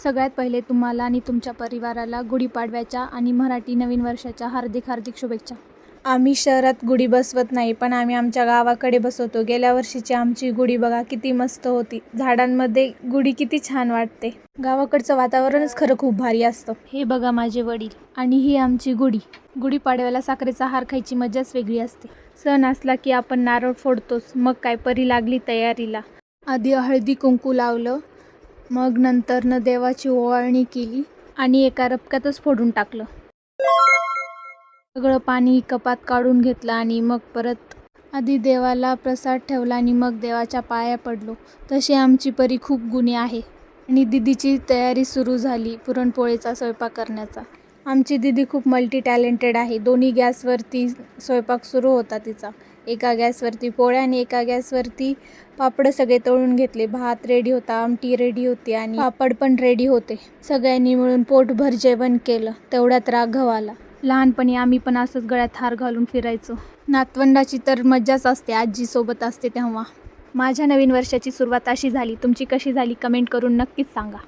सगळ्यात पहिले तुम्हाला आणि तुमच्या परिवाराला गुढीपाडव्याच्या आणि मराठी नवीन वर्षाच्या हार्दिक हार्दिक शुभेच्छा. आम्ही शहरात गुढी बसवत नाही, पण आम्ही आमच्या गावाकडे बसवतो. गेल्या वर्षीची आमची गुढी बघा किती मस्त होती. झाडांमध्ये गुढी किती छान वाटते. गावाकडचं वातावरणच खरं खूप भारी असतं. हे बघा माझे वडील आणि ही आमची गुढी. गुढीपाडव्याला साखरेचा हार खायची मजाच वेगळी असते. सण असला की आपण नारळ फोडतोच. मग काय परी लागली तयारीला. आधी हळदी कुंकू लावलं, मग नंतरनं देवाची ओवाळणी केली आणि एका रपक्यातच फोडून टाकलं. सगळं पाणी कपात काढून घेतलं आणि मग परत आधी देवाला प्रसाद ठेवला आणि मग देवाच्या पाया पडलो. तशी आमची परी खूप गुणी आहे. आणि दिदीची तयारी सुरू झाली पुरणपोळीचा स्वयंपाक करण्याचा. आमची दिदी खूप मल्टी टॅलेंटेड आहे. दोन्ही गॅसवरती स्वयंपाक सुरू होता तिचा. एका गॅसवरती पोळ्या आणि एका गॅसवरती पापड सगळे तळून घेतले. भात रेडी होता, आमटी रेडी होती आणि पापड पण रेडी होते. सगळ्यांनी मिळून पोटभर जेवण केलं. तेवढ्यात राघव आला. लहानपणी आम्ही पण असंच गळ्यात हार घालून फिरायचो. नातवंडाची तर मज्जाच असते आजीसोबत असते तेव्हा. माझ्या नवीन वर्षाची सुरुवात अशी झाली. तुमची कशी झाली कमेंट करून नक्कीच सांगा.